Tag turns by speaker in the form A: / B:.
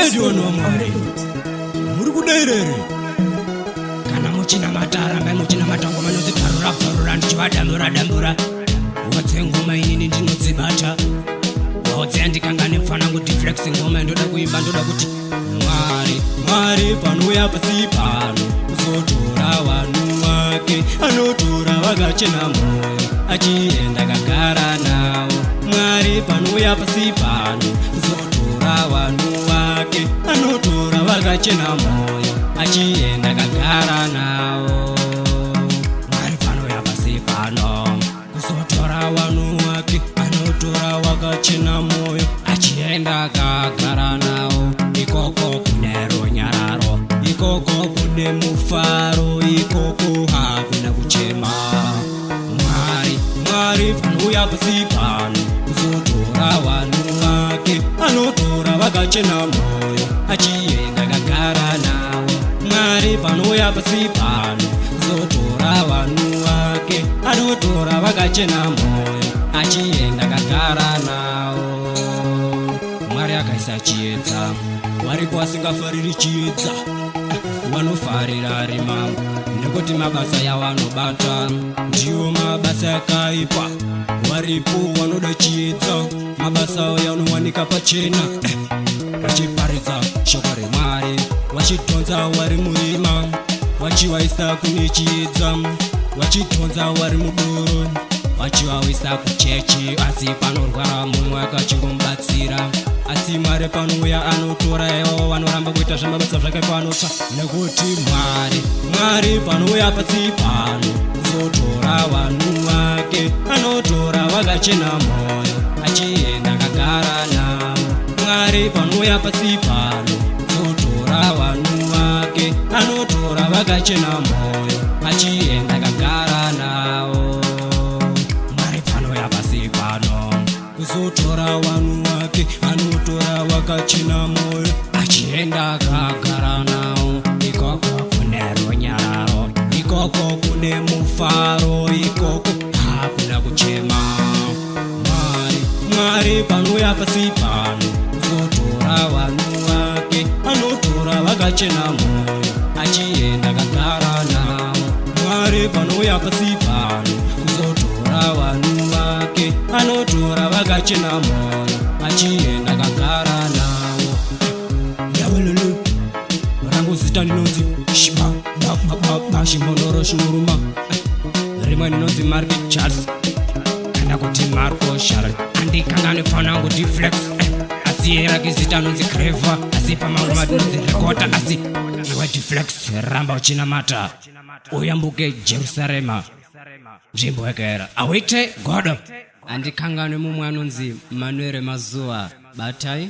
A: Ndio no mwari. Muri kudairere. Kana muchina matara mbe muchina matango manozi parura ndichivadambura. Watse ngoma inini ndinodzibata. Watse ndikangane mfana kuti flex ngoma ndoda kuimba ndoda kuti Mwari panouya pasi pano kuzotora vanhu vake anotora vakachena moyo achienda kagara navo. Mwari panouya pasi pano kuzotora vanhu vake anotora vakachena moyo achienda kagara navo. Mwari panouya pasi pano kuzotora vanhu vake anotora vakachena moyo achienda kagara navo. Ikoko kune ronyararo, ikoko kune mufaro, ikoko hakuna kuchema. Mwari panouya pasi pano kuzotora vanhu vake anotora vakachena moyo achienda kagara navo. Mwari panouya pasi pano kuzotora vanhu vake anotora vakachena moyo achienda kagara navo. Mwari akaisa chiedza varipo vasingafariri chiedza vanofarira rima nekuti mabasa yavanobata ndiwo mabasa yakaipa. Varipo vanoda chiedza mabasa yanowanika pachena vachiparidza shoko reMwari vachitonza vari murima vachivaisa kune chiedza vachitonza vari mudoro vachivavisa kuchechi. Asi panorwara mumwe akachingomubatsira asi Mwari panouya anotora ivo vanoramba kuita zvamabasa zvake panota nekuti Mwari panouya pasi pano kuzotora vanhu vake anotora vakachena moyo achienda kagara navo. Mwari panouya pasi pano kuzotora vanhu vake anotora vakachena moyo achienda kagara navo. Mwari panouya pasi pano kuzotora vanhu vake anotora vakachena moyo achienda kagara navo. Ikoko kune ronyararo, ikoko kune mufaro, ikoko hakuna kuchema. Mwari panouya pasi pano kuzotora vanhu vake anotora vakachena moyo achienda kagara navo. Mwari panouya pasi pano kuzotora vanhu vake anotora vakachena moyo achienda kagara navo. Yavelele rangu zita ndinonzi Shiba Shimondoro Shimuruma rimwe ndinonzi Market Charles kana kuti Marco Charles andikangane fana kuti Flex asi rake zita nonzi Clever asi pamangu matinonzi Rekota asi iwe Flex ramba uchinamata uyambuke Jerusalema nzvimbo yakaera awite God andikangane mumwe anonzi Manuel Mazuva batai.